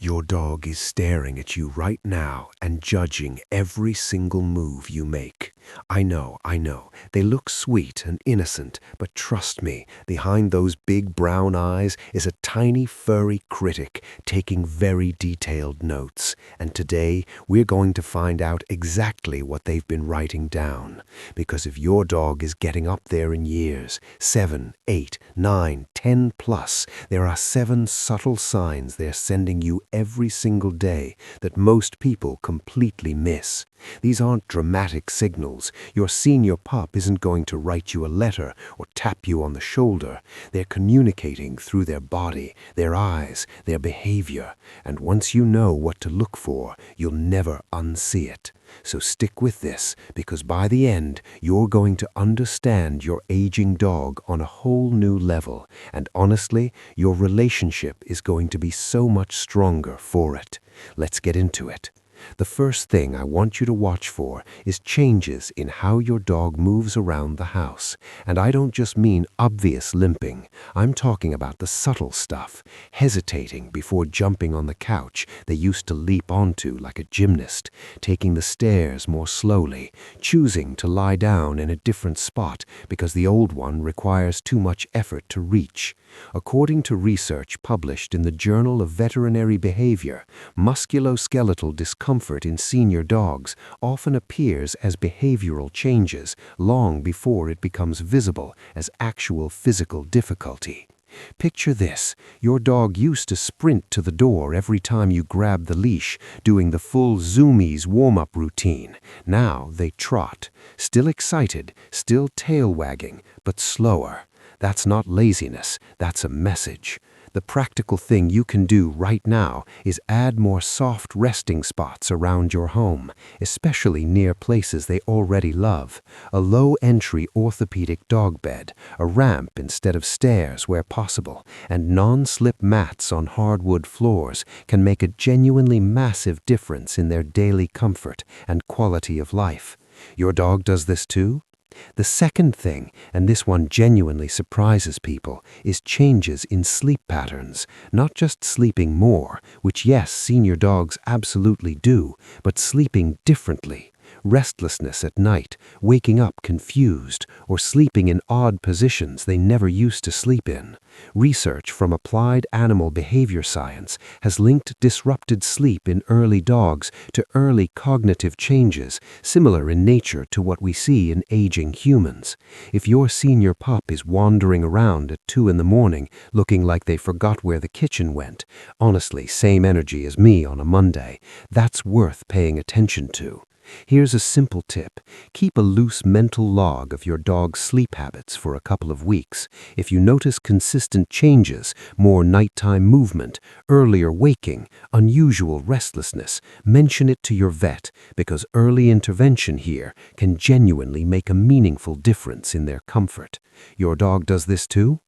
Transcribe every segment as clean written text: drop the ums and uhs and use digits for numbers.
Your dog is staring at you right now and judging every single move you make. I know. They look sweet and innocent, but trust me, behind those big brown eyes is a tiny furry critic taking very detailed notes. And today, we're going to find out exactly what they've been writing down. Because if your dog is getting up there in years, 7, 8, 9, 10 plus, there are 7 subtle signs they're sending you every single day that most people completely miss. These aren't dramatic signals. Your senior pup isn't going to write you a letter or tap you on the shoulder. They're communicating through their body, their eyes, their behavior. And once you know what to look for, you'll never unsee it. So stick with this, because by the end, you're going to understand your aging dog on a whole new level. And honestly, your relationship is going to be so much stronger for it. Let's get into it. The first thing I want you to watch for is changes in how your dog moves around the house. And I don't just mean obvious limping. I'm talking about the subtle stuff, hesitating before jumping on the couch they used to leap onto like a gymnast, taking the stairs more slowly, choosing to lie down in a different spot because the old one requires too much effort to reach. According to research published in the Journal of Veterinary Behavior, musculoskeletal discomfort in senior dogs often appears as behavioral changes long before it becomes visible as actual physical difficulty. Picture this. Your dog used to sprint to the door every time you grabbed the leash, doing the full Zoomies warm-up routine. Now they trot, still excited, still tail wagging, but slower. That's not laziness, that's a message. The practical thing you can do right now is add more soft resting spots around your home, especially near places they already love. A low-entry orthopedic dog bed, a ramp instead of stairs where possible, and non-slip mats on hardwood floors can make a genuinely massive difference in their daily comfort and quality of life. Your dog does this too? The second thing, and this one genuinely surprises people, is changes in sleep patterns. Not just sleeping more, which yes, senior dogs absolutely do, but sleeping differently. Restlessness at night, waking up confused, or sleeping in odd positions they never used to sleep in. Research from applied animal behavior science has linked disrupted sleep in early dogs to early cognitive changes, similar in nature to what we see in aging humans. If your senior pup is wandering around at 2 in the morning looking like they forgot where the kitchen went, honestly, same energy as me on a Monday, that's worth paying attention to. Here's a simple tip. Keep a loose mental log of your dog's sleep habits for a couple of weeks. If you notice consistent changes, more nighttime movement, earlier waking, unusual restlessness, mention it to your vet, because early intervention here can genuinely make a meaningful difference in their comfort. Your dog does this too?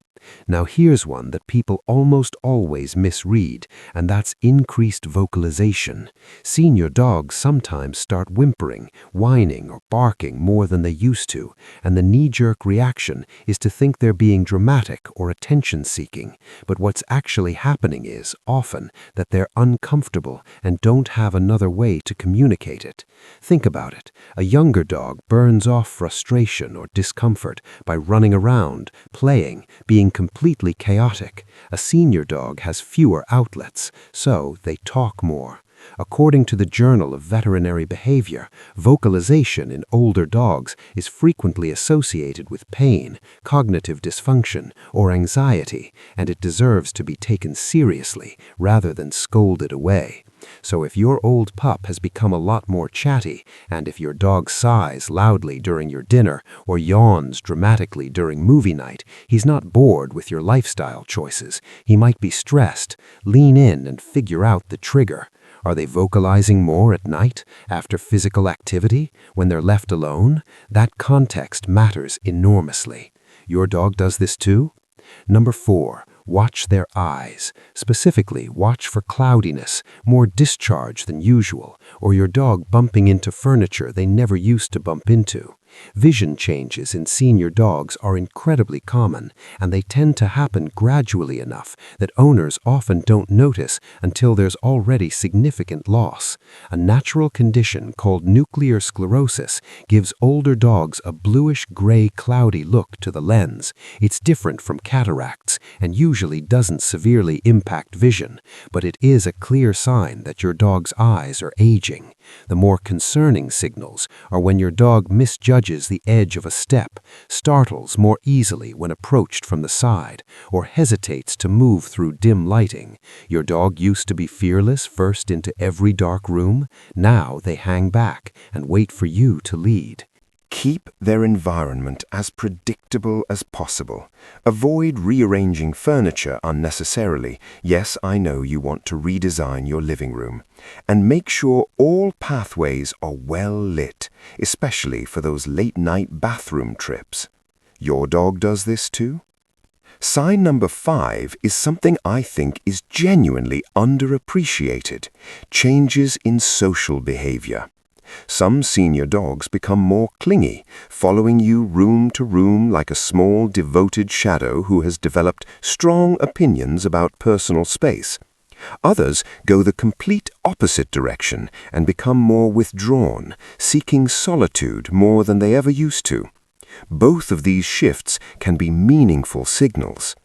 Now here's one that people almost always misread, and that's increased vocalization. Senior dogs sometimes start whimpering, whining, or barking more than they used to, and the knee-jerk reaction is to think they're being dramatic or attention-seeking. But what's actually happening is, often, that they're uncomfortable and don't have another way to communicate it. Think about it. A younger dog burns off frustration or discomfort by running around, playing, being completely chaotic. A senior dog has fewer outlets, so they talk more. According to the Journal of Veterinary Behavior, vocalization in older dogs is frequently associated with pain, cognitive dysfunction, or anxiety, and it deserves to be taken seriously rather than scolded away. So if your old pup has become a lot more chatty, and if your dog sighs loudly during your dinner or yawns dramatically during movie night, he's not bored with your lifestyle choices. He might be stressed. Lean in and figure out the trigger. Are they vocalizing more at night, after physical activity, when they're left alone? That context matters enormously. Your dog does this too? Number 4. Watch their eyes. Specifically, watch for cloudiness, more discharge than usual, or your dog bumping into furniture they never used to bump into. Vision changes in senior dogs are incredibly common, and they tend to happen gradually enough that owners often don't notice until there's already significant loss. A natural condition called nuclear sclerosis gives older dogs a bluish-gray cloudy look to the lens. It's different from cataracts and usually doesn't severely impact vision, but it is a clear sign that your dog's eyes are aging. The more concerning signals are when your dog misjudges the edge of a step, startles more easily when approached from the side, or hesitates to move through dim lighting. Your dog used to be fearless first into every dark room. Now they hang back and wait for you to lead. Keep their environment as predictable as possible. Avoid rearranging furniture unnecessarily. Yes, I know you want to redesign your living room. And make sure all pathways are well lit, especially for those late-night bathroom trips. Your dog does this too? Sign number 5 is something I think is genuinely underappreciated: changes in social behavior. Some senior dogs become more clingy, following you room to room like a small, devoted shadow who has developed strong opinions about personal space. Others go the complete opposite direction and become more withdrawn, seeking solitude more than they ever used to. Both of these shifts can be meaningful signals.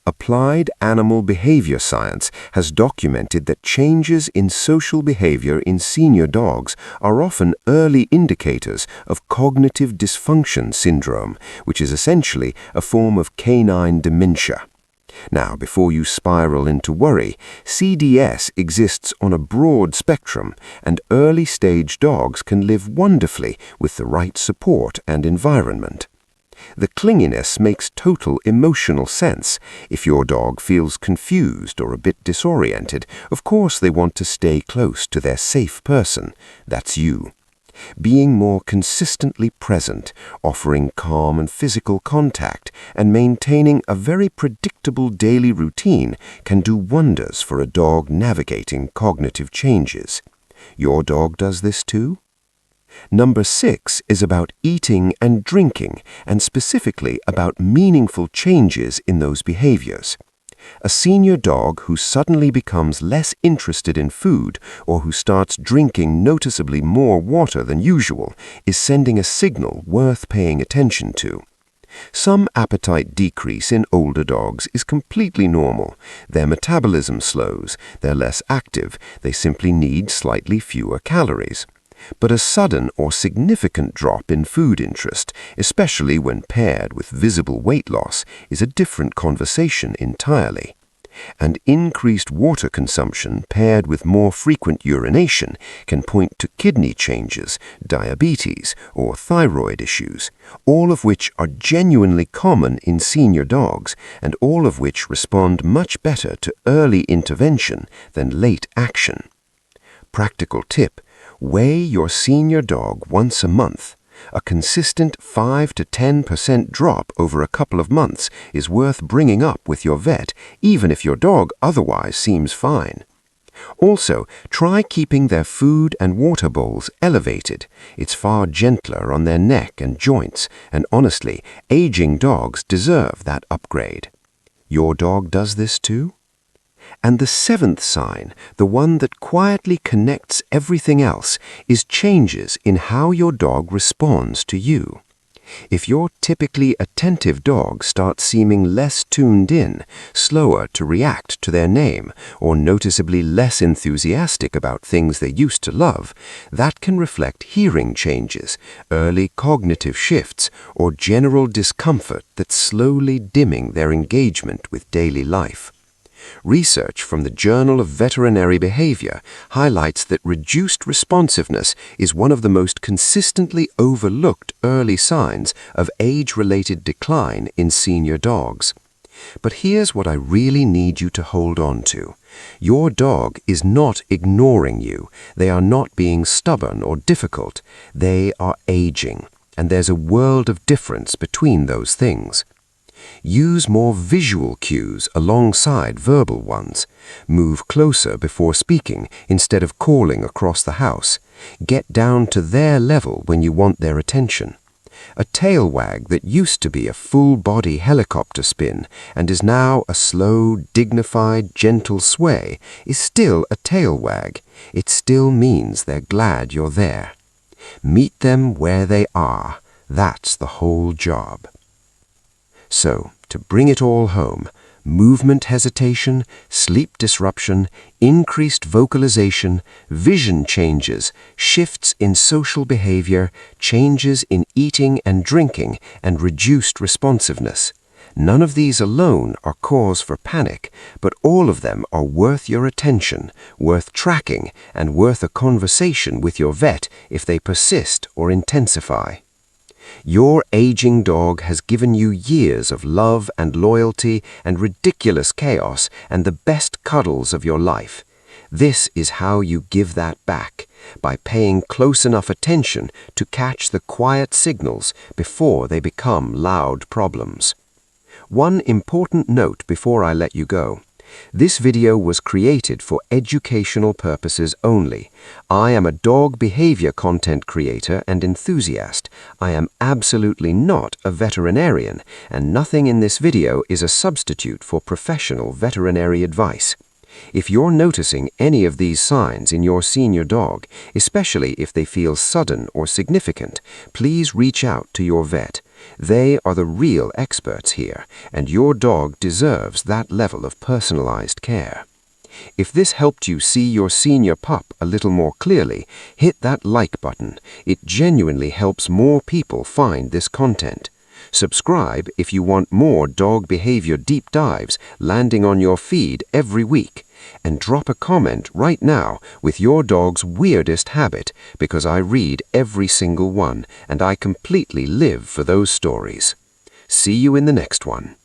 Applied animal behavior science has documented that changes in social behavior in senior dogs are often early indicators of cognitive dysfunction syndrome, which is essentially a form of canine dementia. Now, before you spiral into worry, CDS exists on a broad spectrum, and early-stage dogs can live wonderfully with the right support and environment. The clinginess makes total emotional sense. If your dog feels confused or a bit disoriented, of course they want to stay close to their safe person. That's you. Being more consistently present, offering calm and physical contact, and maintaining a very predictable daily routine can do wonders for a dog navigating cognitive changes. Your dog does this too? Number 6 is about eating and drinking, and specifically about meaningful changes in those behaviors. A senior dog who suddenly becomes less interested in food or who starts drinking noticeably more water than usual is sending a signal worth paying attention to. Some appetite decrease in older dogs is completely normal. Their metabolism slows, they're less active, they simply need slightly fewer calories. But a sudden or significant drop in food interest, especially when paired with visible weight loss, is a different conversation entirely. And increased water consumption paired with more frequent urination can point to kidney changes, diabetes, or thyroid issues, all of which are genuinely common in senior dogs and all of which respond much better to early intervention than late action. Practical tip: weigh your senior dog once a month. A consistent 5 to 10% drop over a couple of months is worth bringing up with your vet, even if your dog otherwise seems fine. Also, try keeping their food and water bowls elevated. It's far gentler on their neck and joints, and honestly, aging dogs deserve that upgrade. Your dog does this too? And the 7th sign, the one that quietly connects everything else, is changes in how your dog responds to you. If your typically attentive dog starts seeming less tuned in, slower to react to their name, or noticeably less enthusiastic about things they used to love, that can reflect hearing changes, early cognitive shifts, or general discomfort that's slowly dimming their engagement with daily life. Research from the Journal of Veterinary Behavior highlights that reduced responsiveness is one of the most consistently overlooked early signs of age-related decline in senior dogs. But here's what I really need you to hold on to. Your dog is not ignoring you. They are not being stubborn or difficult. They are aging, and there's a world of difference between those things. Use more visual cues alongside verbal ones. Move closer before speaking instead of calling across the house. Get down to their level when you want their attention. A tail wag that used to be a full-body helicopter spin and is now a slow, dignified, gentle sway is still a tail wag. It still means they're glad you're there. Meet them where they are. That's the whole job. So, to bring it all home, movement hesitation, sleep disruption, increased vocalization, vision changes, shifts in social behavior, changes in eating and drinking, and reduced responsiveness. None of these alone are cause for panic, but all of them are worth your attention, worth tracking, and worth a conversation with your vet if they persist or intensify. Your aging dog has given you years of love and loyalty and ridiculous chaos and the best cuddles of your life. This is how you give that back, by paying close enough attention to catch the quiet signals before they become loud problems. One important note before I let you go. This video was created for educational purposes only. I am a dog behavior content creator and enthusiast. I am absolutely not a veterinarian, and nothing in this video is a substitute for professional veterinary advice. If you're noticing any of these signs in your senior dog, especially if they feel sudden or significant, please reach out to your vet. They are the real experts here, and your dog deserves that level of personalized care. If this helped you see your senior pup a little more clearly, hit that like button. It genuinely helps more people find this content. Subscribe if you want more dog behavior deep dives landing on your feed every week. And drop a comment right now with your dog's weirdest habit, because I read every single one and I completely live for those stories. See you in the next one.